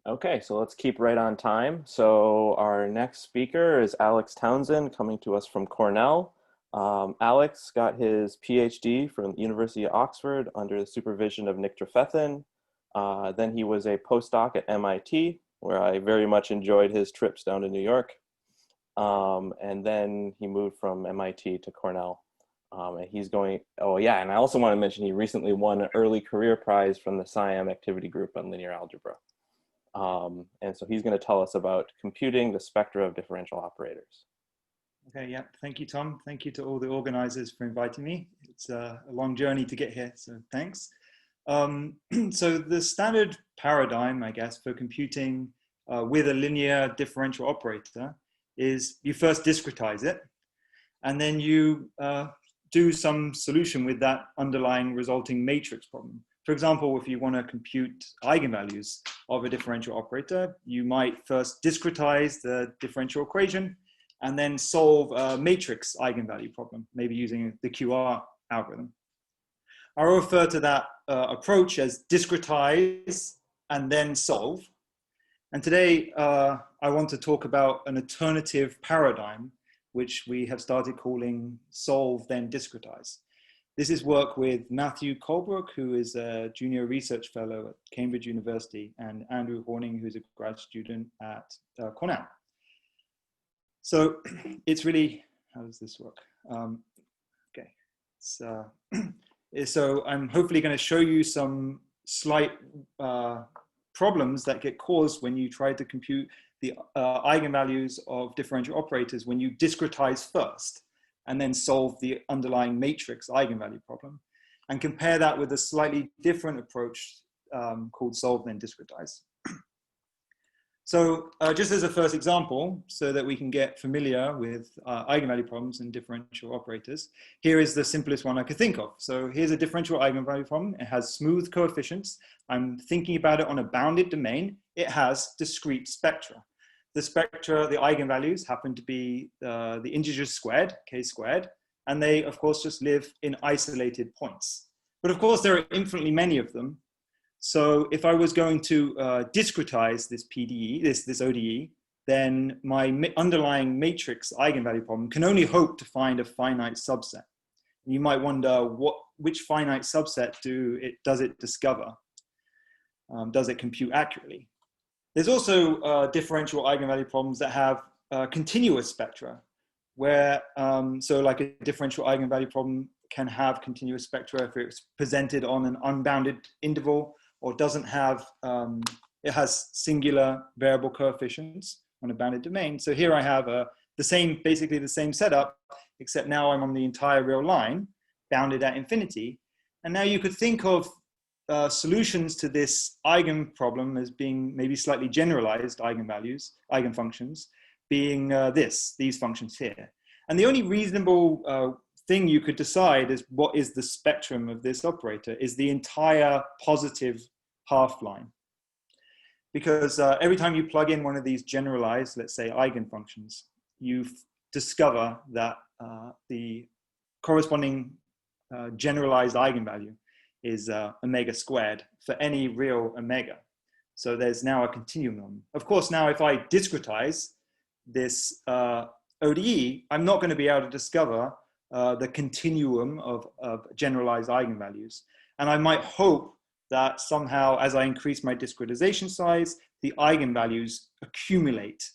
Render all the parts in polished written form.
Okay, so let's keep right on time. So our next speaker is Alex Townsend, coming to us from Cornell. Alex got his PhD from the University of Oxford under the supervision of Nick Trefethen. Then he was a postdoc at MIT, where I very much enjoyed his trips down to New York. And then he moved from MIT to Cornell. And he's going, oh yeah, and I also want to mention he recently won an early career prize from the SCIAM activity group on linear algebra. And so he's going to tell us about computing the spectra of differential operators. Okay, yeah, thank you, Tom. Thank you to all the organizers for inviting me. It's a long journey to get here, so thanks. So the standard paradigm, I guess, for computing with a linear differential operator is you first discretize it, and then you do some solution with that underlying resulting matrix problem. For example, if you want to compute eigenvalues of a differential operator, you might first discretize the differential equation and then solve a matrix eigenvalue problem, maybe using the QR algorithm. I'll refer to that approach as discretize and then solve. And today I want to talk about an alternative paradigm, which we have started calling solve then discretize. This is work with Matthew Colebrook, who is a junior research fellow at Cambridge University, and Andrew Horning, who's a grad student at Cornell. So it's really, how does this work? Okay, so I'm hopefully going to show you some slight problems that get caused when you try to compute the eigenvalues of differential operators when you discretize first and then solve the underlying matrix eigenvalue problem, and compare that with a slightly different approach called solve then discretize. So just as a first example, so that we can get familiar with eigenvalue problems and differential operators, here is the simplest one I could think of. So here's a differential eigenvalue problem. It has smooth coefficients. I'm thinking about it on a bounded domain. It has discrete spectra. The spectra, the eigenvalues happen to be the integers squared, k squared, and they, of course, just live in isolated points. But of course, there are infinitely many of them. So if I was going to discretize this PDE, this ODE, then my underlying matrix eigenvalue problem can only hope to find a finite subset. You might wonder which finite subset does it discover? Does it compute accurately? There's also differential eigenvalue problems that have continuous spectra, where, so like a differential eigenvalue problem can have continuous spectra if it's presented on an unbounded interval, or doesn't have, it has singular variable coefficients on a bounded domain. So here I have basically the same setup, except now I'm on the entire real line, bounded at infinity. And now you could think of solutions to this eigen problem as being maybe slightly generalized eigenvalues, eigenfunctions, being these functions here. And the only reasonable thing you could decide is what is the spectrum of this operator is the entire positive half line. Because every time you plug in one of these generalized, let's say, eigenfunctions, you discover that the corresponding generalized eigenvalue is omega squared for any real omega. So there's now a continuum. Of course, now if I discretize this ODE, I'm not going to be able to discover the continuum of generalized eigenvalues. And I might hope that somehow, as I increase my discretization size, the eigenvalues accumulate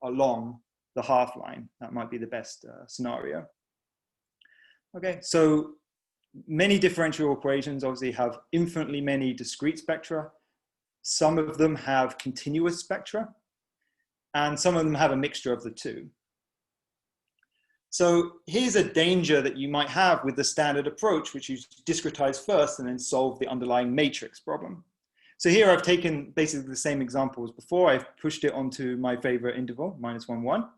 along the half line. That might be the best scenario. Okay, so many differential equations obviously have infinitely many discrete spectra. Some of them have continuous spectra, and some of them have a mixture of the two. So here's a danger that you might have with the standard approach, which you discretize first and then solve the underlying matrix problem. So here I've taken basically the same example as before. I've pushed it onto my favorite interval, -1, 1,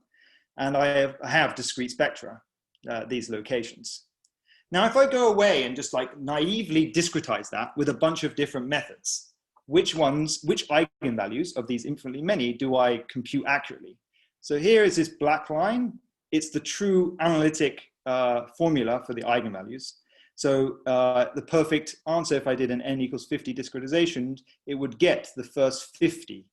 and I have discrete spectra, these locations. Now, if I go away and just like naively discretize that with a bunch of different methods, which eigenvalues of these infinitely many do I compute accurately? So here is this black line. It's the true analytic formula for the eigenvalues. So the perfect answer, if I did an n equals 50 discretization, it would get the first 50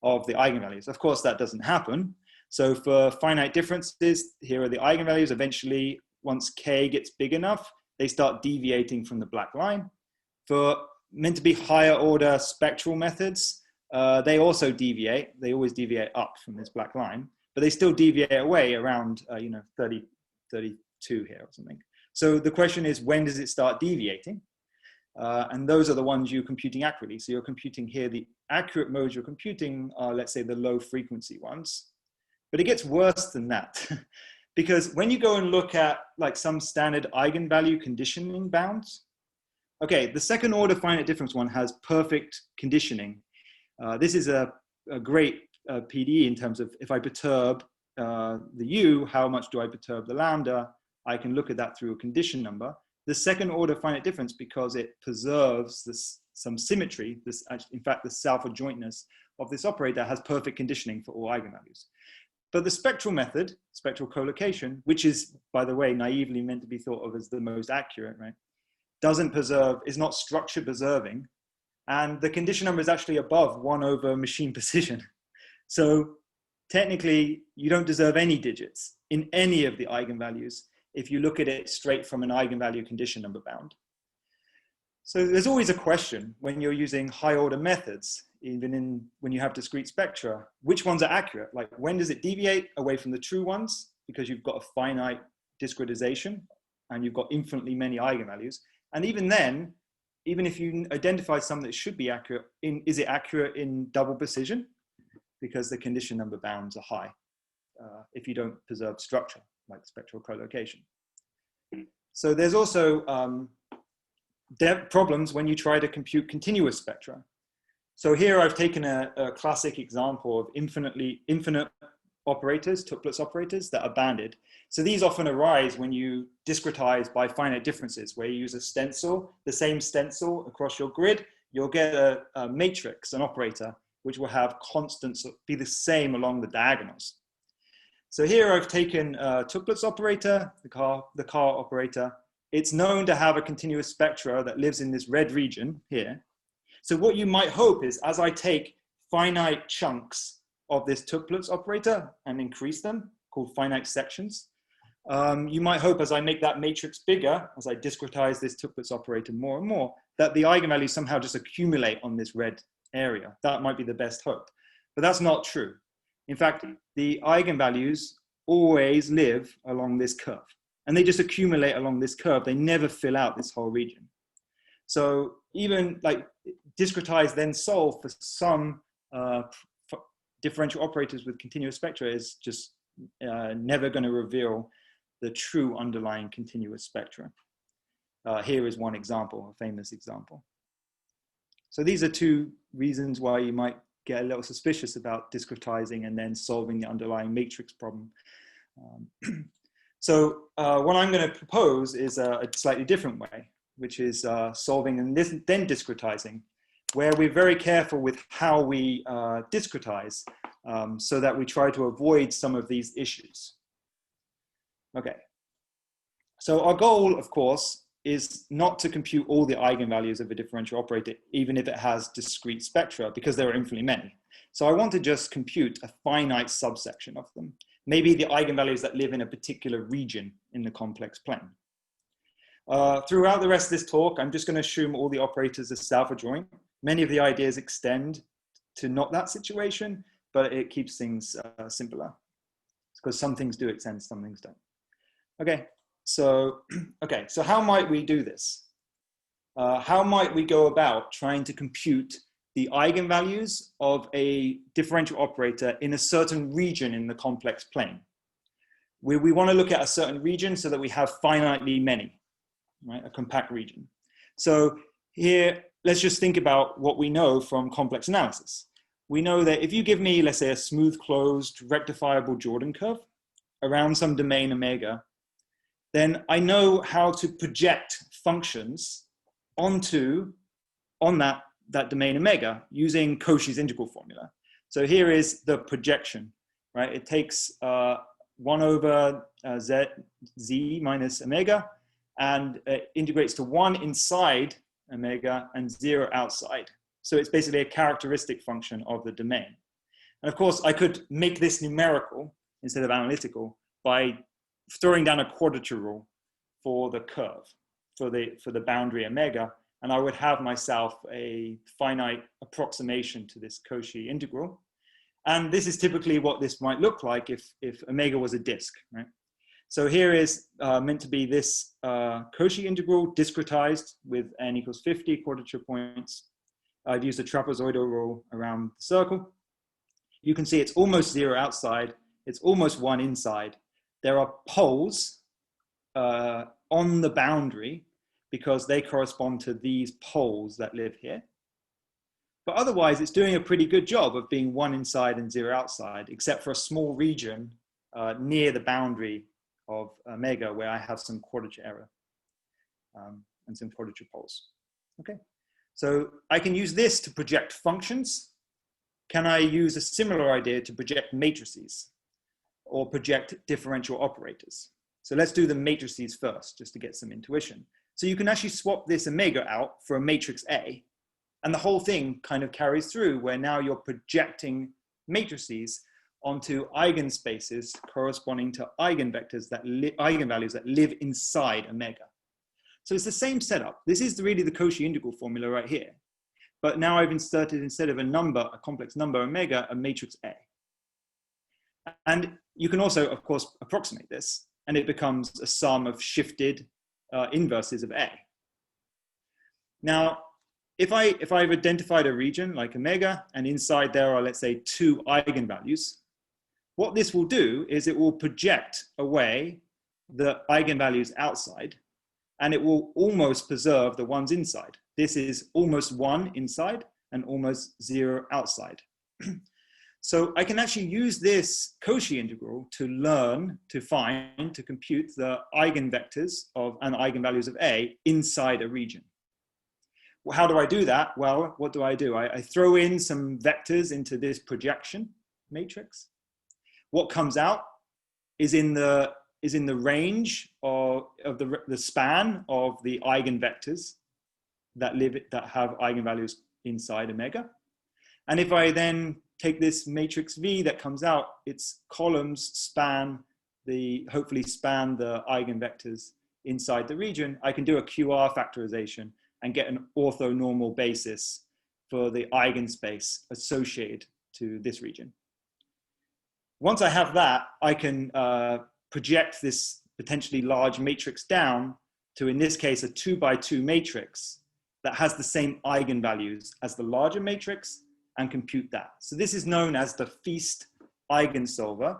of the eigenvalues. Of course, that doesn't happen. So for finite differences, here are the eigenvalues. Eventually, once k gets big enough, they start deviating from the black line. For meant to be higher order spectral methods, they also deviate. They always deviate up from this black line, but they still deviate away around 30, 32 here or something. So the question is, when does it start deviating? And those are the ones you're computing accurately. So you're computing here, the accurate modes you're computing are, let's say, the low frequency ones. But it gets worse than that. Because when you go and look at like some standard eigenvalue conditioning bounds, okay, the second order finite difference one has perfect conditioning. This is a great PDE in terms of if I perturb the U, how much do I perturb the lambda? I can look at that through a condition number. The second order finite difference, because it preserves some symmetry, in fact, the self-adjointness of this operator has perfect conditioning for all eigenvalues. But the spectral method, spectral collocation, which is, by the way, naively meant to be thought of as the most accurate, right? Doesn't preserve, is not structure preserving. And the condition number is actually above 1 over machine precision. So technically, you don't deserve any digits in any of the eigenvalues if you look at it straight from an eigenvalue condition number bound. So there's always a question when you're using high order methods, even when you have discrete spectra, which ones are accurate? Like when does it deviate away from the true ones? Because you've got a finite discretization and you've got infinitely many eigenvalues. And even then, even if you identify some that should be accurate, is it accurate in double precision? Because the condition number bounds are high if you don't preserve structure, like spectral collocation. So there's also problems when you try to compute continuous spectra. So here I've taken a classic example of infinite operators, tuplets operators that are banded. So these often arise when you discretize by finite differences, where you use a stencil, the same stencil across your grid, you'll get a matrix, an operator, which will have constants be the same along the diagonals. So here I've taken a tuplets operator, the car operator. It's known to have a continuous spectra that lives in this red region here. So what you might hope is, as I take finite chunks of this tuplets operator and increase them, called finite sections, you might hope as I make that matrix bigger, as I discretize this tuplets operator more and more, that the eigenvalues somehow just accumulate on this red area. That might be the best hope, but that's not true. In fact, the eigenvalues always live along this curve, and they just accumulate along this curve. They never fill out this whole region. So even like discretize-then-solve for some differential operators with continuous spectra is just never going to reveal the true underlying continuous spectra. Here is one example, a famous example. So these are two reasons why you might get a little suspicious about discretizing and then solving the underlying matrix problem. So what I'm going to propose is a slightly different way, which is solving and then discretizing, where we're very careful with how we discretize so that we try to avoid some of these issues. Okay, so our goal, of course, is not to compute all the eigenvalues of a differential operator, even if it has discrete spectra, because there are infinitely many. So I want to just compute a finite subsection of them, maybe the eigenvalues that live in a particular region in the complex plane. Throughout the rest of this talk, I'm just going to assume all the operators are self-adjoint. Many of the ideas extend to not that situation, but it keeps things simpler, because some things do extend, some things don't. Okay, so how might we do this? How might we go about trying to compute the eigenvalues of a differential operator in a certain region in the complex plane? We want to look at a certain region so that we have finitely many, right? A compact region. So here, let's just think about what we know from complex analysis. We know that if you give me, let's say, a smooth closed rectifiable Jordan curve around some domain omega, then I know how to project functions on that domain omega using Cauchy's integral formula. So here is the projection, right? It takes 1 over z minus omega and integrates to 1 inside omega and 0 outside. So it's basically a characteristic function of the domain. And of course, I could make this numerical instead of analytical by throwing down a quadrature rule for the curve, for the boundary omega, and I would have myself a finite approximation to this Cauchy integral. And this is typically what this might look like if omega was a disk, right? So here is meant to be this Cauchy integral discretized with n equals 50 quadrature points. I've used a trapezoidal rule around the circle. You can see it's almost 0 outside. It's almost 1 inside. There are poles on the boundary because they correspond to these poles that live here. But otherwise, it's doing a pretty good job of being 1 inside and 0 outside, except for a small region near the boundary of omega where I have some quadrature error and some quadrature poles. Okay, so I can use this to project functions. Can I use a similar idea to project matrices or project differential operators? So let's do the matrices first, just to get some intuition. So you can actually swap this omega out for a matrix A, and the whole thing kind of carries through where now you're projecting matrices onto eigenspaces corresponding to eigenvectors eigenvalues that live inside omega. So it's the same setup. This is really the Cauchy integral formula right here. But now I've inserted, instead of a number, a complex number omega, a matrix A. And you can also, of course, approximate this, and it becomes a sum of shifted inverses of A. Now, if I've identified a region like omega, and inside there are, let's say, 2 eigenvalues, what this will do is it will project away the eigenvalues outside, and it will almost preserve the ones inside. This is almost 1 inside and almost 0 outside. So I can actually use this Cauchy integral to learn, to compute the eigenvectors of and eigenvalues of A inside a region. Well, how do I do that? Well, what do? I throw in some vectors into this projection matrix. What comes out is in the range of the span of the eigenvectors that have eigenvalues inside omega. And if I then take this matrix V that comes out, its columns hopefully span the eigenvectors inside the region, I can do a QR factorization and get an orthonormal basis for the eigenspace associated to this region. Once I have that, I can project this potentially large matrix down to, in this case, a 2 by 2 matrix that has the same eigenvalues as the larger matrix and compute that. So this is known as the Feast eigensolver.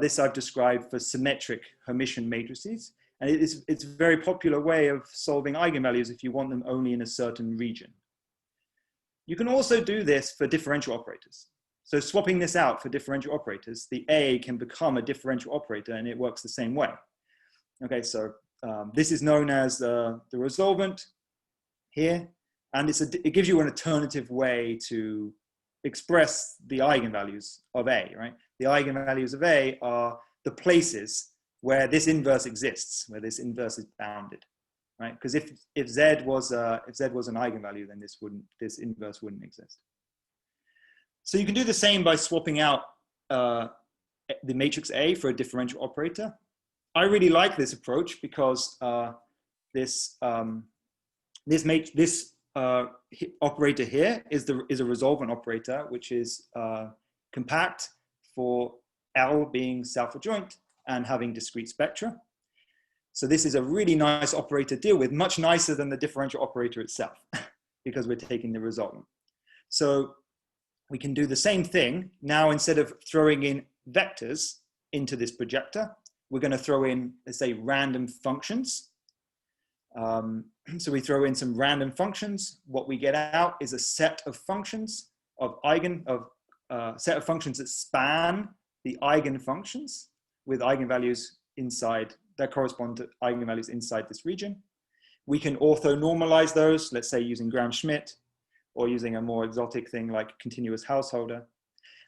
This I've described for symmetric Hermitian matrices. And it's a very popular way of solving eigenvalues if you want them only in a certain region. You can also do this for differential operators. So swapping this out for differential operators, the A can become a differential operator and it works the same way. Okay, so this is known as the resolvent here. And it gives you an alternative way to express the eigenvalues of A, right? The eigenvalues of A are the places where this inverse exists, where this inverse is bounded, right? Because if Z was an eigenvalue, then this inverse wouldn't exist. So you can do the same by swapping out the matrix A for a differential operator. I really like this approach because this operator here is a resolvent operator, which is compact for L being self-adjoint and having discrete spectra. So this is a really nice operator to deal with, much nicer than the differential operator itself, because we're taking the resultant. So we can do the same thing. Now, instead of throwing in vectors into this projector, we're going to throw in, let's say, random functions. So we throw in some random functions. What we get out is a set of functions set of functions that span the eigenfunctions with eigenvalues inside that correspond to eigenvalues inside this region. We can orthonormalize those, let's say using Gram-Schmidt or using a more exotic thing like continuous householder.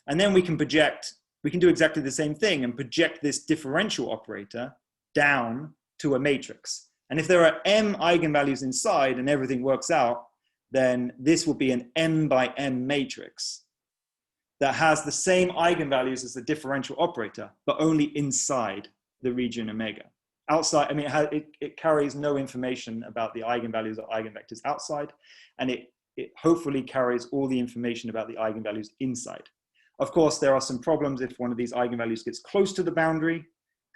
And then we can do exactly the same thing and project this differential operator down to a matrix. And if there are m eigenvalues inside and everything works out, then this will be an m by m matrix. that has the same eigenvalues as the differential operator, but only inside the region omega. Outside, I mean, it carries no information about the eigenvalues or eigenvectors outside, and it hopefully carries all the information about the eigenvalues inside. Of course, there are some problems if one of these eigenvalues gets close to the boundary,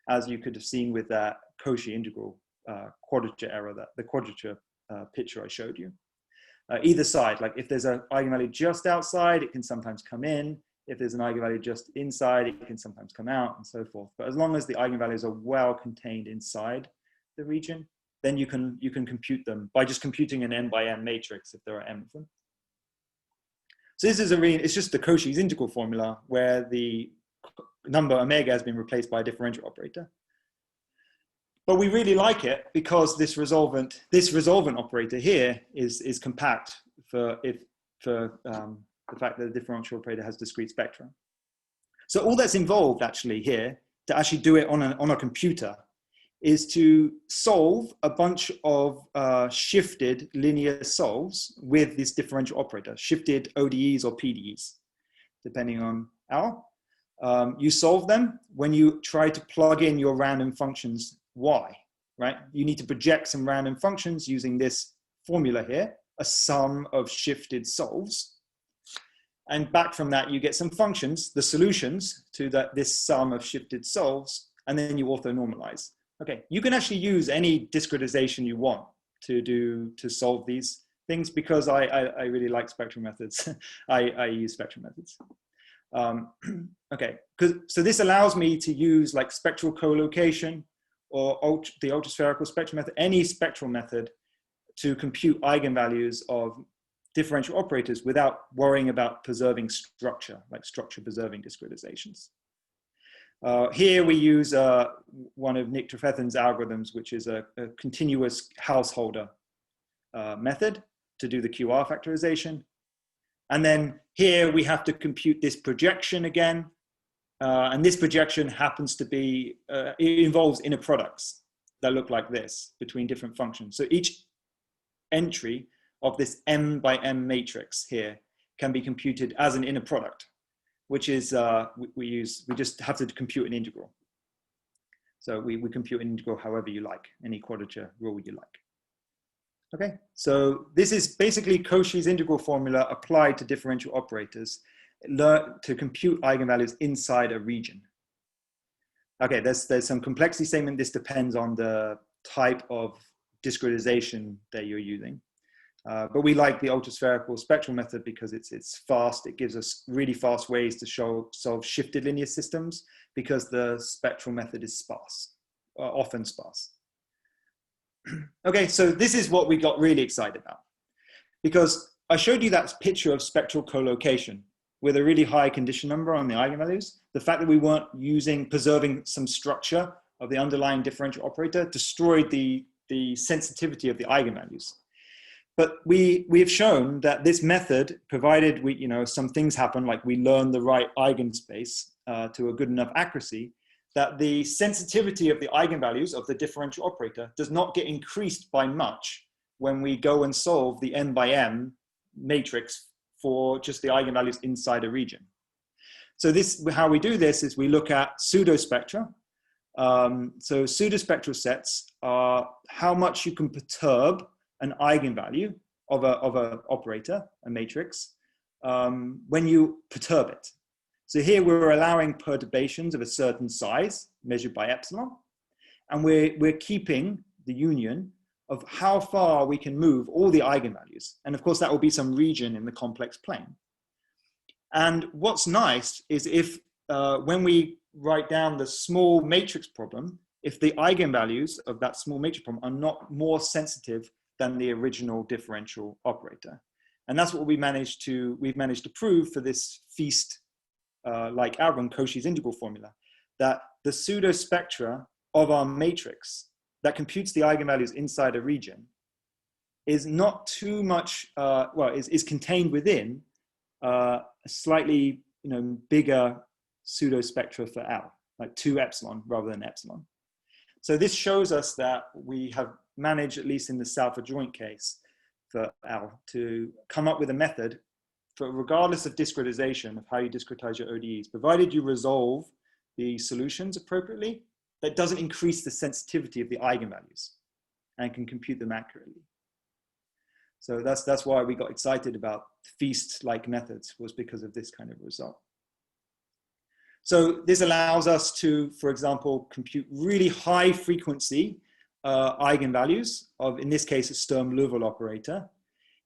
as you could have seen with that Cauchy integral quadrature error, the quadrature picture I showed you. Either side, like if there's an eigenvalue just outside, it can sometimes come in. If there's an eigenvalue just inside, it can sometimes come out, and so forth. But as long as the eigenvalues are well contained inside the region, then you can compute them by just computing an n by n matrix if there are m of them. So this is it's just the Cauchy's integral formula where the number omega has been replaced by a differential operator. But we really like it because this resolvent operator here is compact for the fact that the differential operator has discrete spectra. So all that's involved actually here to actually do it on a computer is to solve a bunch of shifted linear solves with this differential operator, shifted ODEs or PDEs, depending on how. You solve them when you try to plug in your random functions y, right? You need to project some random functions using this formula here, a sum of shifted solves. And back from that, you get some functions, the solutions to this sum of shifted solves, and then you orthonormalize. Okay, you can actually use any discretization you want to solve these things because I really like spectral methods. I use spectral methods. Okay, so this allows me to use like spectral collocation or the ultraspherical spectral method, any spectral method to compute eigenvalues of differential operators without worrying about preserving structure, like structure preserving discretizations. Here we use one of Nick Trefethen's algorithms, which is a continuous householder method to do the QR factorization. And then here we have to compute this projection again. And this projection happens to be, it involves inner products that look like this between different functions. So each entry of this m by m matrix here can be computed as an inner product, which is, we just have to compute an integral. So we compute an integral however you like, any quadrature rule you like. Okay, so this is basically Cauchy's integral formula applied to differential operators to compute eigenvalues inside a region. Okay, there's some complexity statement. This depends on the type of discretization that you're using. But we like the ultraspherical spectral method because it's fast. It gives us really fast ways to solve shifted linear systems because the spectral method is sparse, often sparse. Okay, so this is what we got really excited about because I showed you that picture of spectral collocation with a really high condition number on the eigenvalues. The fact that we weren't preserving some structure of the underlying differential operator destroyed the sensitivity of the eigenvalues. But we have shown that this method, provided some things happen, like we learn the right eigenspace to a good enough accuracy, that the sensitivity of the eigenvalues of the differential operator does not get increased by much when we go and solve the n by m matrix for just the eigenvalues inside a region. So how we do this is we look at pseudospectra. So pseudospectral sets are how much you can perturb an eigenvalue of an operator, a matrix, when you perturb it. So here we're allowing perturbations of a certain size measured by epsilon, and we're keeping the union of how far we can move all the eigenvalues. And of course that will be some region in the complex plane. And what's nice is if when we write down the small matrix problem, if the eigenvalues of that small matrix problem are not more sensitive than the original differential operator. And that's what we've managed to prove for this feast like algorithm, Cauchy's integral formula, that the pseudospectra of our matrix that computes the eigenvalues inside a region is not too much, is contained within a slightly bigger pseudospectra for L, like 2 epsilon rather than epsilon. So this shows us that we have managed, at least in the self-adjoint case for L, to come up with a method regardless of discretization, of how you discretize your ODEs, provided you resolve the solutions appropriately, that doesn't increase the sensitivity of the eigenvalues and can compute them accurately. So that's why we got excited about feast-like methods, was because of this kind of result. So this allows us to, for example, compute really high frequency eigenvalues of, in this case, a Sturm-Liouville operator.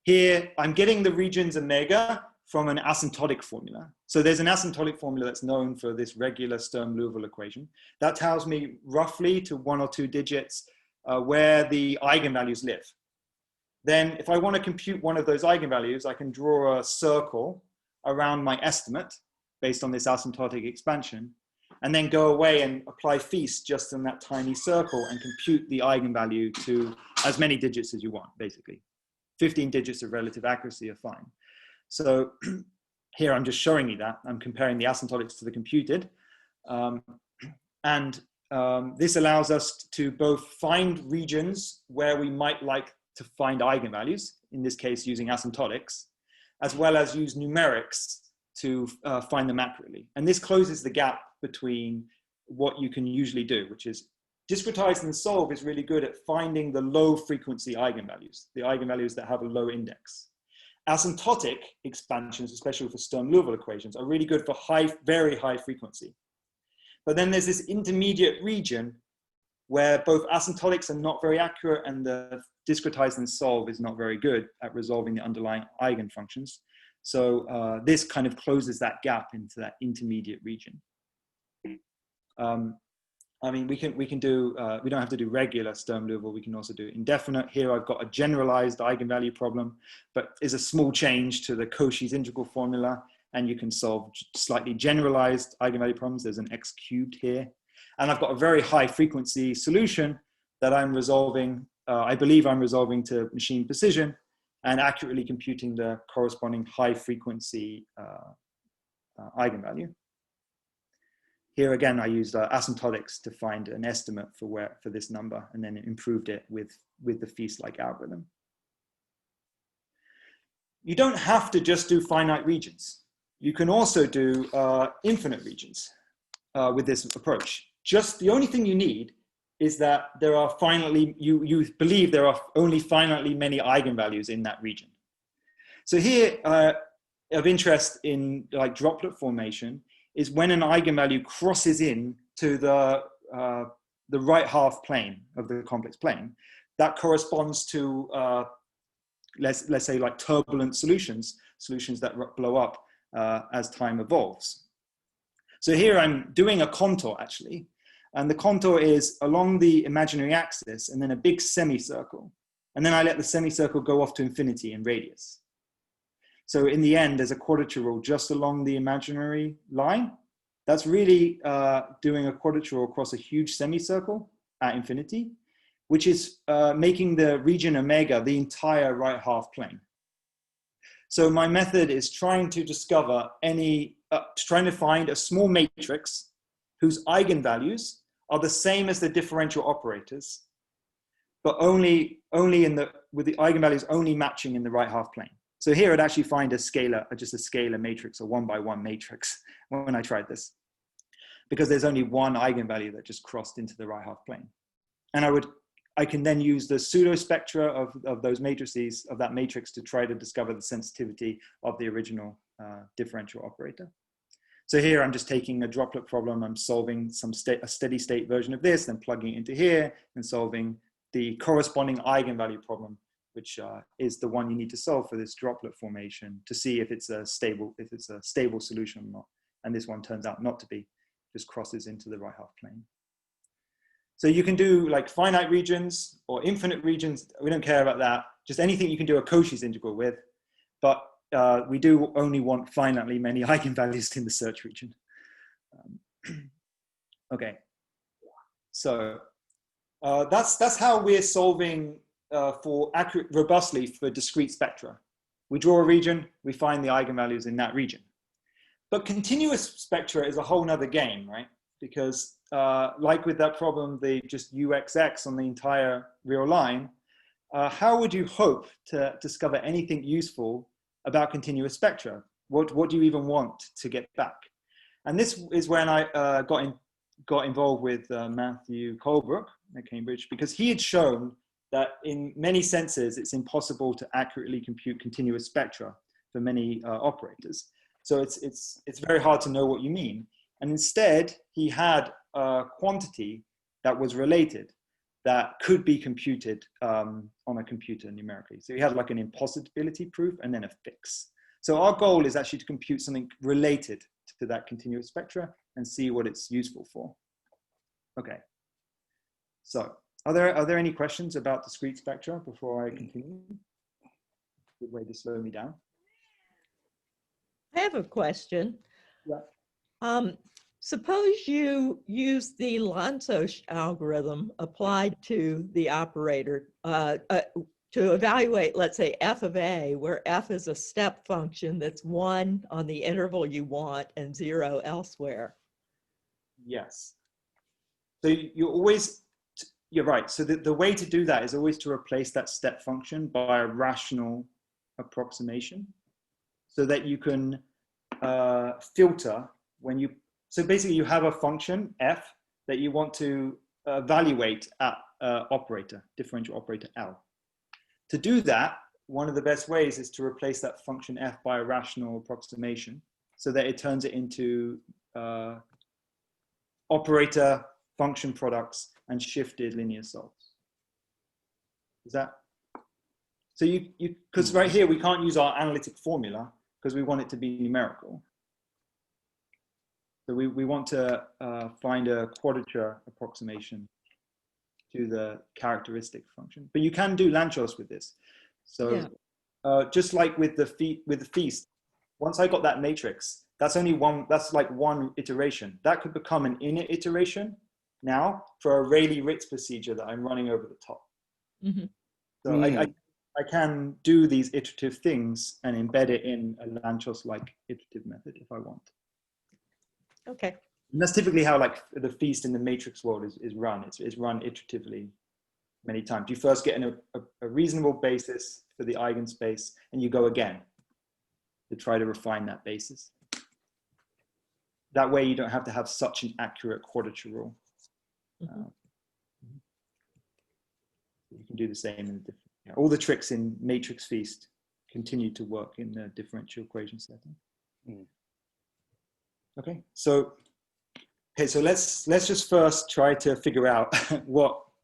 Here, I'm getting the regions omega from an asymptotic formula. So there's an asymptotic formula that's known for this regular Sturm-Liouville equation. That tells me roughly to 1 or 2 digits where the eigenvalues live. Then if I want to compute one of those eigenvalues, I can draw a circle around my estimate based on this asymptotic expansion, and then go away and apply feast just in that tiny circle and compute the eigenvalue to as many digits as you want, basically. 15 digits of relative accuracy are fine. So here I'm just showing you that. I'm comparing the asymptotics to the computed. This allows us to both find regions where we might like to find eigenvalues, in this case using asymptotics, as well as use numerics to find them accurately. And this closes the gap between what you can usually do, which is discretize-then-solve is really good at finding the low frequency eigenvalues, the eigenvalues that have a low index. Asymptotic expansions, especially for Sturm-Liouville equations, are really good for very high frequency. But then there's this intermediate region where both asymptotics are not very accurate and the discretize-then-solve is not very good at resolving the underlying eigenfunctions. So this kind of closes that gap into that intermediate region. I mean, we can do, we don't have to do regular Sturm-Liouville, we can also do indefinite. Here I've got a generalized eigenvalue problem, but is a small change to the Cauchy's integral formula, and you can solve slightly generalized eigenvalue problems. There's an x cubed here. And I've got a very high frequency solution that I'm resolving, I believe I'm resolving to machine precision and accurately computing the corresponding high frequency eigenvalue. Here again, I used asymptotics to find an estimate for this number, and then improved it with the feast-like algorithm. You don't have to just do finite regions. You can also do infinite regions with this approach. Just the only thing you need is that there are finitely, you believe there are only finitely many eigenvalues in that region. So here, of interest in like droplet formation is when an eigenvalue crosses in to the right half plane of the complex plane. That corresponds to, let's say, like turbulent solutions that blow up as time evolves. So here I'm doing a contour actually, and the contour is along the imaginary axis and then a big semicircle. And then I let the semicircle go off to infinity in radius. So in the end, there's a quadrature rule just along the imaginary line. That's really doing a quadrature rule across a huge semicircle at infinity, which is making the region omega the entire right half plane. So my method is trying to discover trying to find a small matrix whose eigenvalues are the same as the differential operators, but only with the eigenvalues only matching in the right half plane. So here I'd actually find just a scalar matrix, a 1-by-1 matrix when I tried this, because there's only one eigenvalue that just crossed into the right half plane. And I can then use the pseudospectra of those matrices, of that matrix, to try to discover the sensitivity of the original differential operator. So here I'm just taking a droplet problem, I'm solving a steady state version of this, then plugging it into here and solving the corresponding eigenvalue problem, which is the one you need to solve for this droplet formation to see if it's a stable solution or not. And this one turns out not to be, just crosses into the right half plane. So you can do like finite regions or infinite regions. We don't care about that. Just anything you can do a Cauchy's integral with, but we do only want finitely many eigenvalues in the search region. Okay, so that's how we're solving robustly for discrete spectra. We draw a region, we find the eigenvalues in that region. But continuous spectra is a whole nother game, right? Because like with that problem, they just UXX on the entire real line, how would you hope to discover anything useful about continuous spectra. What do you even want to get back? And this is when I got involved with Matthew Colebrook at Cambridge, because he had shown that in many senses, it's impossible to accurately compute continuous spectra for many operators. So it's very hard to know what you mean. And instead, he had a quantity that was related, that could be computed on a computer numerically. So he had like an impossibility proof and then a fix. So our goal is actually to compute something related to that continuous spectra and see what it's useful for. Okay. So are there any questions about discrete spectra before I continue? Good way to slow me down. I have a question. Yeah. Suppose you use the Lanczos algorithm applied to the operator to evaluate, let's say, f of a, where f is a step function that's 1 on the interval you want and 0 elsewhere. Yes. So you're right. So the way to do that is always to replace that step function by a rational approximation, so that you can filter when you, so basically you have a function f that you want to evaluate at operator, differential operator L. To do that, one of the best ways is to replace that function f by a rational approximation, so that it turns it into operator function products and shifted linear solves. Is that? So because right here we can't use our analytic formula because we want it to be numerical. So we want to find a quadrature approximation to the characteristic function. But you can do Lanczos with this. So just like with the feast, once I got that matrix, that's only one, that's like one iteration. That could become an inner iteration now for a Rayleigh-Ritz procedure that I'm running over the top. Mm-hmm. So I can do these iterative things and embed it in a Lanczos-like iterative method if I want. Okay. And that's typically how like the feast in the matrix world is run. It's run iteratively many times. You first get a reasonable basis for the eigenspace and you go again to try to refine that basis. That way you don't have to have such an accurate quadrature rule. Mm-hmm. You can do the same in the all the tricks in matrix feast continue to work in the differential equation setting. Okay, so let's just first try to figure out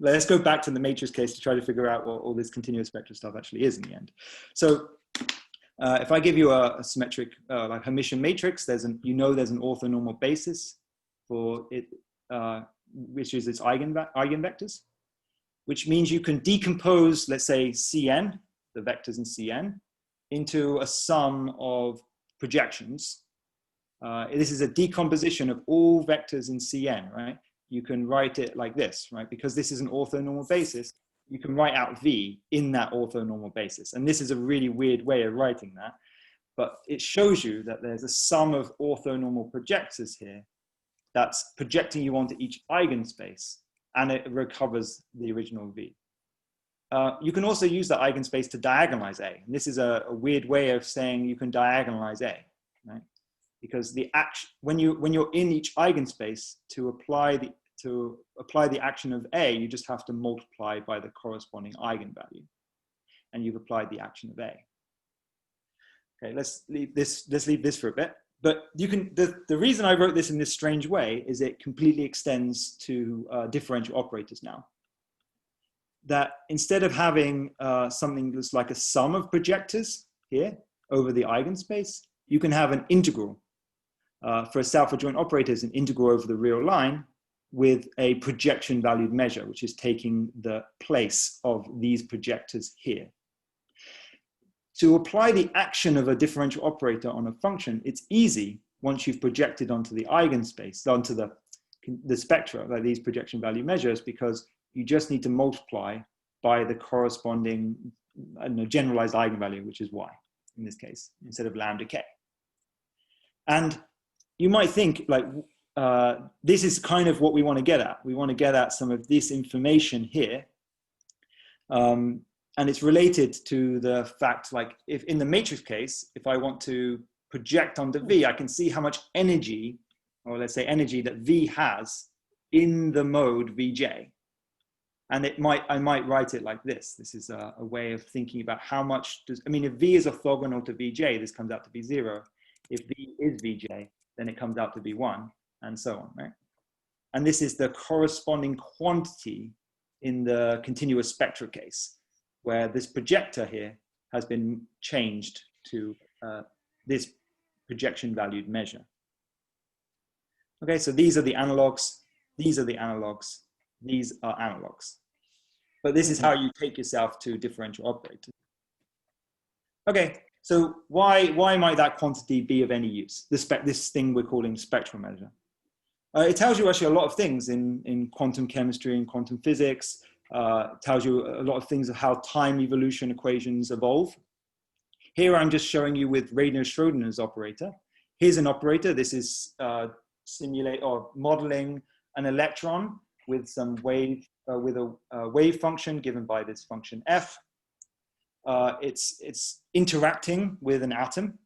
let's go back to the matrix case to try to figure out what all this continuous spectral stuff actually is in the end. So if I give you a symmetric like Hermitian matrix, there's an orthonormal basis for it, which is its eigenvectors, which means you can decompose, let's say, Cn, the vectors in Cn, into a sum of projections. This is a decomposition of all vectors in Cn, right? You can write it like this, right? Because this is an orthonormal basis, you can write out V in that orthonormal basis. And this is a really weird way of writing that, but it shows you that there's a sum of orthonormal projectors here that's projecting you onto each eigenspace, and it recovers the original V. You can also use that eigenspace to diagonalize A. And this is a weird way of saying you can diagonalize A, right? Because when you're in each eigenspace, to apply the action of A, you just have to multiply by the corresponding eigenvalue, and you've applied the action of A. Okay, let's leave this for a bit. But you can, the reason I wrote this in this strange way is it completely extends to differential operators now. That instead of having something that's like a sum of projectors here over the eigenspace, you can have an integral. For a self-adjoint operator, is an integral over the real line with a projection valued measure, which is taking the place of these projectors here. To apply the action of a differential operator on a function, it's easy once you've projected onto the eigenspace, onto the spectra, like these projection value measures, because you just need to multiply by the corresponding generalized eigenvalue, which is y in this case, instead of lambda k. And you might think like, this is kind of what we want to get at. We want to get at some of this information here. And it's related to the fact, like, if in the matrix case, if I want to project onto V, I can see how much energy, or let's say energy that V has in the mode Vj. And I might write it like this. This is a way of thinking about how much does, I mean, if V is orthogonal to Vj, this comes out to be 0. If V is Vj, then it comes out to be 1, and so on, right? And this is the corresponding quantity in the continuous spectra case, where this projector here has been changed to this projection valued measure. Okay, so these are the analogs, these are the analogs, these are analogs. But this is how you take yourself to differential operators. Okay, so why might that quantity be of any use? This thing we're calling spectral measure. It tells you actually a lot of things in quantum chemistry and quantum physics. Tells you a lot of things of how time evolution equations evolve. Here I'm just showing you with Radial Schrödinger's operator. Here's an operator. This is modeling an electron with some wave, with a wave function given by this function f. It's interacting with an atom,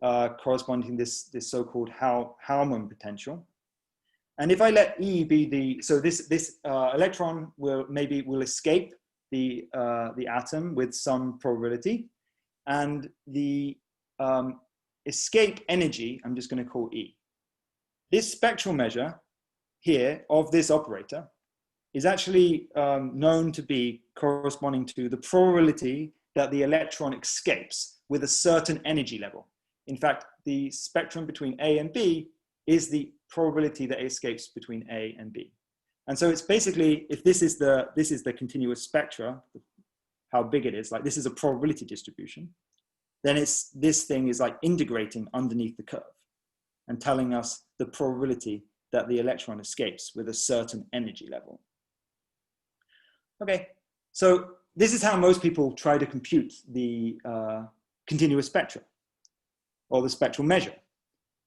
corresponding to this so-called Helman potential. And if I let E be the, so this electron will escape the atom with some probability, and the escape energy, I'm just going to call E. This spectral measure here of this operator is actually known to be corresponding to the probability that the electron escapes with a certain energy level. In fact, the spectrum between A and B is the probability that it escapes between A and B. And so it's basically, if this is the continuous spectra, how big it is, like this is a probability distribution, then this thing is like integrating underneath the curve and telling us the probability that the electron escapes with a certain energy level. Okay, so this is how most people try to compute the continuous spectra or the spectral measure.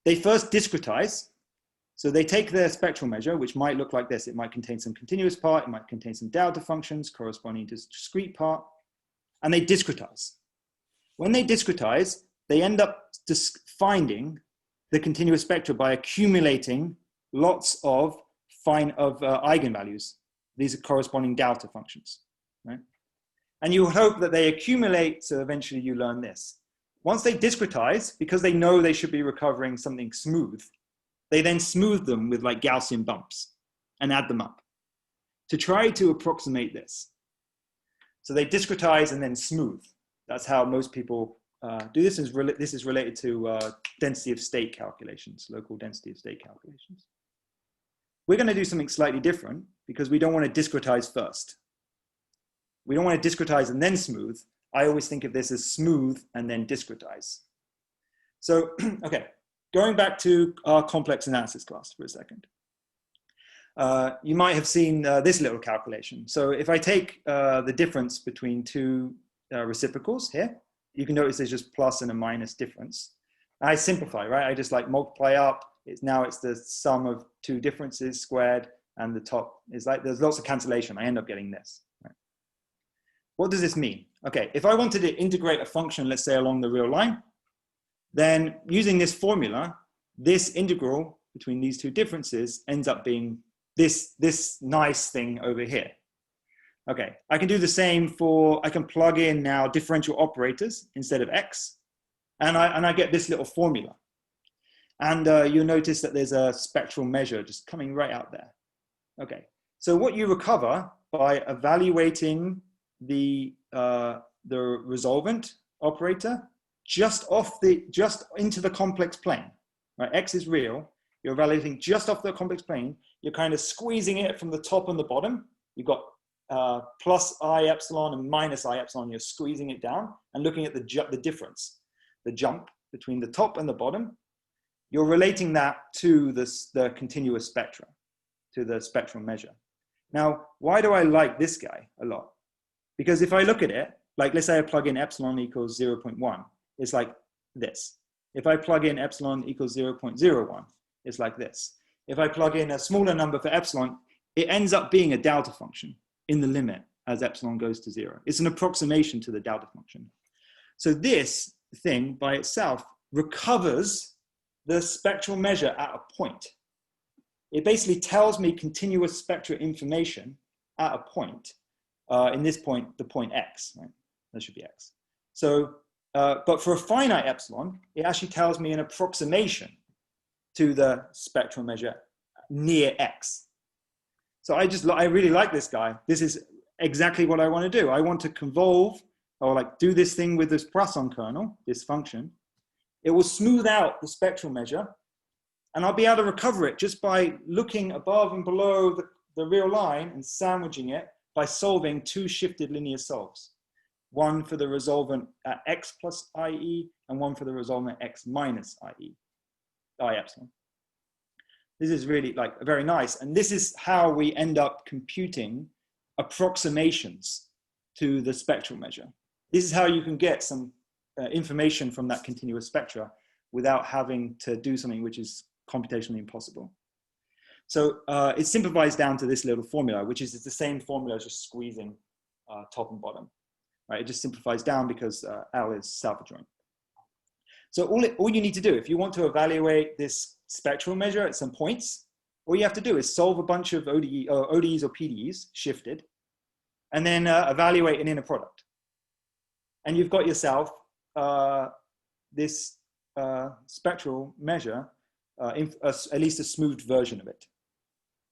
They first discretize. So they take their spectral measure, which might look like this. It might contain some continuous part, it might contain some delta functions corresponding to discrete part, and they discretize. When they discretize, they end up finding the continuous spectra by accumulating lots of eigenvalues. These are corresponding delta functions, right? And you hope that they accumulate, so eventually you learn this. Once they discretize, because they know they should be recovering something smooth, they then smooth them with like Gaussian bumps and add them up to try to approximate this. So they discretize and then smooth. That's how most people do this. This is related to density of state calculations, local density of state calculations. We're going to do something slightly different because we don't want to discretize first. We don't want to discretize and then smooth. I always think of this as smooth and then discretize. So, okay, going back to our complex analysis class for a second. You might have seen this little calculation. So if I take the difference between two reciprocals here, you can notice there's just plus and a minus difference. I simplify, right? I just like multiply up. Now it's the sum of two differences squared, and the top is like, there's lots of cancellation. I end up getting this. Right? What does this mean? Okay, if I wanted to integrate a function, let's say along the real line, then using this formula, this integral between these two differences ends up being this nice thing over here. Okay, I can do the same for, I can plug in now differential operators instead of x, and I get this little formula. And you'll notice that there's a spectral measure just coming right out there. Okay, so what you recover by evaluating the resolvent operator just into the complex plane, right? X is real. You're evaluating just off the complex plane. You're kind of squeezing it from the top and the bottom. You've got plus I epsilon and minus I epsilon. You're squeezing it down and looking at the difference, the jump between the top and the bottom. You're relating that to the continuous spectra, to the spectral measure. Now, why do I like this guy a lot? Because if I look at it, like let's say I plug in epsilon equals 0.1, it's like this. If I plug in epsilon equals 0.01, it's like this. If I plug in a smaller number for epsilon, it ends up being a delta function in the limit as epsilon goes to 0. It's an approximation to the delta function. So this thing by itself recovers the spectral measure at a point. It basically tells me continuous spectral information at a point. In this point, the point x, right? That should be x. So, but for a finite epsilon, it actually tells me an approximation to the spectral measure near x. So I really like this guy. This is exactly what I want to do. I want to convolve, or like do this thing with this Poisson kernel, this function. It will smooth out the spectral measure, and I'll be able to recover it just by looking above and below the real line and sandwiching it by solving two shifted linear solves. One for the resolvent at x plus IE, and one for the resolvent at x minus IE, I epsilon. This is really like very nice. And this is how we end up computing approximations to the spectral measure. This is how you can get some information from that continuous spectra without having to do something which is computationally impossible. So it's simplified down to this little formula, which is the same formula as just squeezing top and bottom. Right? It just simplifies down because L is self-adjoint. So all you need to do, if you want to evaluate this spectral measure at some points, all you have to do is solve a bunch of ODEs or PDEs shifted, and then evaluate an inner product. And you've got yourself this spectral measure, at least a smoothed version of it.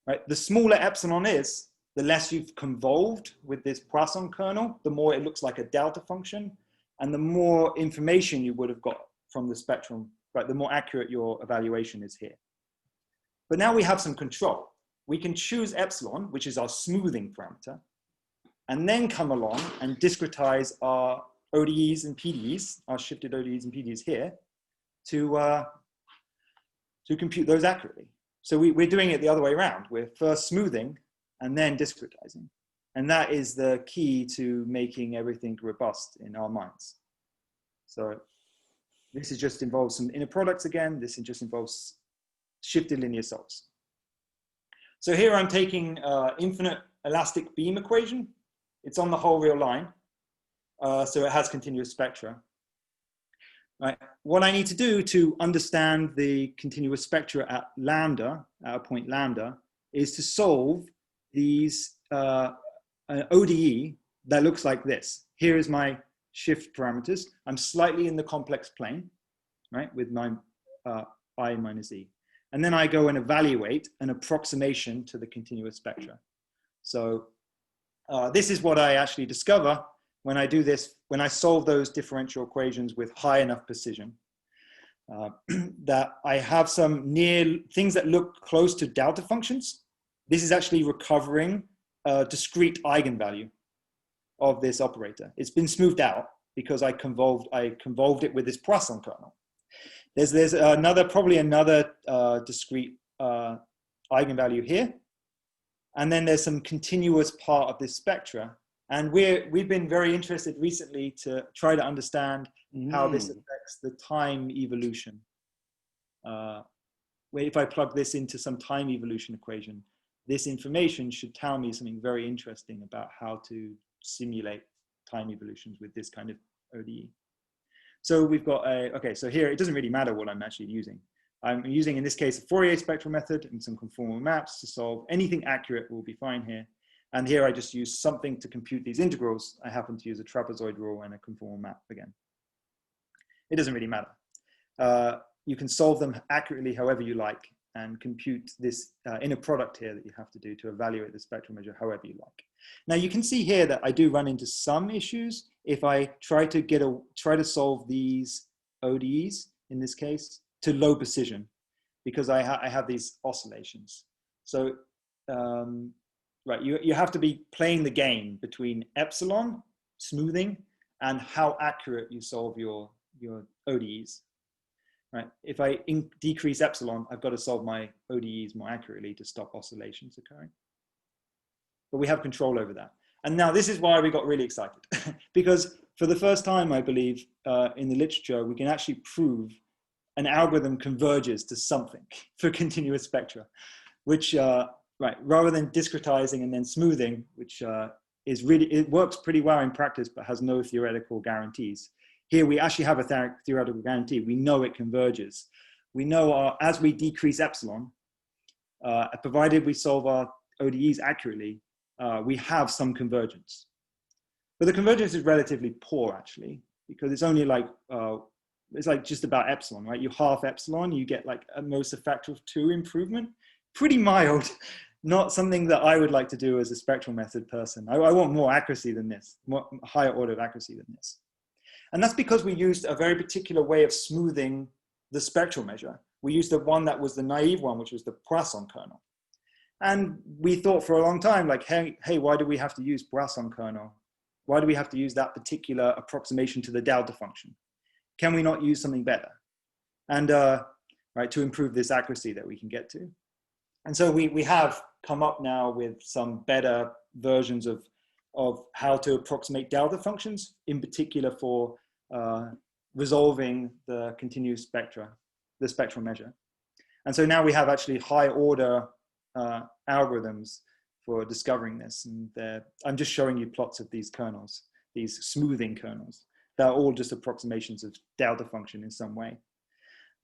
Right? The smaller epsilon is, the less you've convolved with this Poisson kernel, the more it looks like a delta function, and the more information you would have got from the spectrum, right? The more accurate your evaluation is here. But now we have some control. We can choose epsilon, which is our smoothing parameter, and then come along and discretize our ODEs and PDEs, our shifted ODEs and PDEs here, to compute those accurately. So we're doing it the other way around. We're first smoothing and then discretizing. And that is the key to making everything robust in our minds. So this is just involves some inner products again. This just involves shifted linear solves. So here I'm taking infinite elastic beam equation. It's on the whole real line. So it has continuous spectra. Right. What I need to do to understand the continuous spectra at lambda, at a point lambda, is to solve these an ODE that looks like this. Here is my shift parameters. I'm slightly in the complex plane, right, with my I minus E. And then I go and evaluate an approximation to the continuous spectra. So this is what I actually discover when I do this, when I solve those differential equations with high enough precision, that I have some near things that look close to delta functions. This is actually recovering a discrete eigenvalue of this operator. It's been smoothed out because I convolved it with this Poisson kernel. There's probably another discrete eigenvalue here. And then there's some continuous part of this spectra. And we've been very interested recently to try to understand how this affects the time evolution. Where if I plug this into some time evolution equation, this information should tell me something very interesting about how to simulate time evolutions with this kind of ODE. So we've got okay, so here it doesn't really matter what I'm actually using. I'm using, in this case, a Fourier spectral method and some conformal maps to solve anything accurate will be fine here. And here I just use something to compute these integrals. I happen to use a trapezoid rule and a conformal map again. It doesn't really matter. You can solve them accurately however you like and compute this inner product here that you have to do to evaluate the spectral measure however you like. Now you can see here that I do run into some issues if I try to solve these ODEs, in this case, to low precision, because I have these oscillations. So right, you have to be playing the game between epsilon, smoothing, and how accurate you solve your ODEs. Right? If I decrease epsilon, I've got to solve my ODEs more accurately to stop oscillations occurring. But we have control over that. And now this is why we got really excited, because for the first time, I believe, in the literature, we can actually prove an algorithm converges to something for continuous spectra, which, right, rather than discretizing and then smoothing, which it works pretty well in practice, but has no theoretical guarantees. Here we actually have a theoretical guarantee. We know it converges. We know as we decrease epsilon, provided we solve our ODEs accurately, we have some convergence. But the convergence is relatively poor, actually, because it's only like, it's like just about epsilon, right? You half epsilon, you get like at most a factor of 2 improvement. Pretty mild, not something that I would like to do as a spectral method person. I want more accuracy than this, more higher order of accuracy than this. And that's because we used a very particular way of smoothing the spectral measure. We used the one that was the naive one, which was the Poisson kernel. And we thought for a long time, like, hey, why do we have to use Poisson kernel? Why do we have to use that particular approximation to the delta function? Can we not use something better? And right, to improve this accuracy that we can get to. And so we have come up now with some better versions of how to approximate delta functions, in particular for resolving the continuous spectra, the spectral measure. And so now we have actually high order algorithms for discovering this. And I'm just showing you plots of these kernels, these smoothing kernels. They're all just approximations of delta function in some way.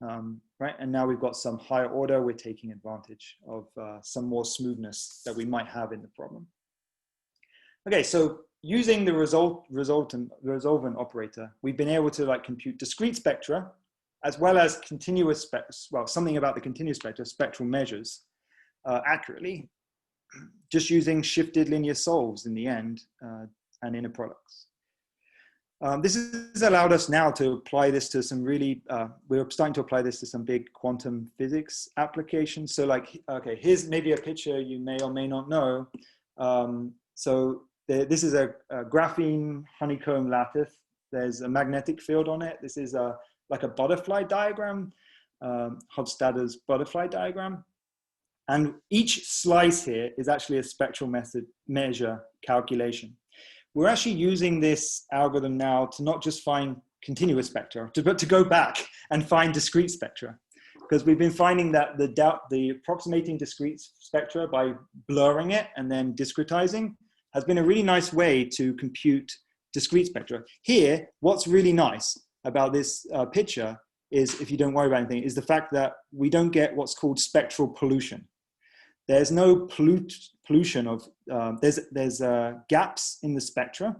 Right, and now we've got some higher order, we're taking advantage of some more smoothness that we might have in the problem. Okay, so using the resolvent operator, we've been able to like compute discrete spectra, as well as continuous spectra, well, something about the continuous spectra, spectral measures, accurately, just using shifted linear solves in the end and inner products. This has allowed us now to apply this to some really, we're starting to apply this to some big quantum physics applications. So like, okay, here's maybe a picture you may or may not know. This is a graphene honeycomb lattice. There's a magnetic field on it. This is like a butterfly diagram, Hofstadter's butterfly diagram. And each slice here is actually a spectral measure calculation. We're actually using this algorithm now to not just find continuous spectra, but to go back and find discrete spectra. Because we've been finding that the approximating discrete spectra by blurring it and then discretizing has been a really nice way to compute discrete spectra. Here, what's really nice about this picture is, if you don't worry about anything, is the fact that we don't get what's called spectral pollution. There's no pollution of, there's gaps in the spectra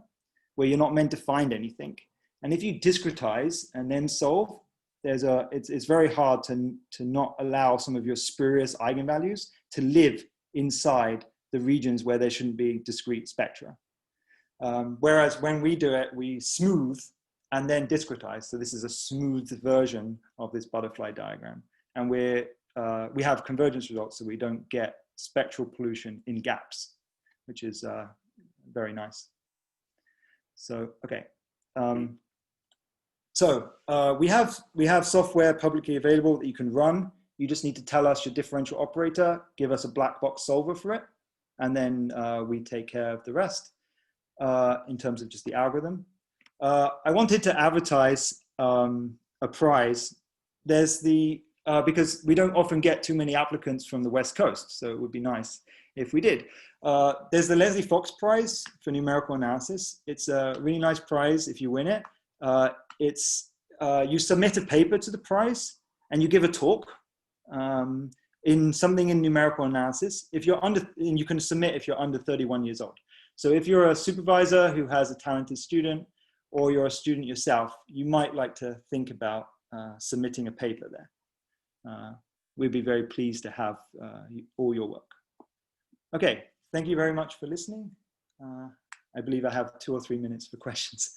where you're not meant to find anything. And if you discretize and then solve, it's very hard to not allow some of your spurious eigenvalues to live inside the regions where there shouldn't be discrete spectra. Whereas when we do it, we smooth and then discretize. So this is a smooth version of this butterfly diagram. And we have convergence results, so we don't get spectral pollution in gaps, which is very nice. So, okay. We have software publicly available that you can run. You just need to tell us your differential operator, give us a black box solver for it, and then we take care of the rest in terms of just the algorithm. I wanted to advertise a prize. There's because we don't often get too many applicants from the West Coast, so it would be nice if we did. There's the Leslie Fox Prize for numerical analysis. It's a really nice prize if you win it. You submit a paper to the prize and you give a talk in something in numerical analysis. If you're and you can submit if you're under 31 years old. So if you're a supervisor who has a talented student, or you're a student yourself, you might like to think about submitting a paper there. We'd be very pleased to have all your work. Okay, thank you very much for listening. I believe I have 2 or 3 minutes for questions.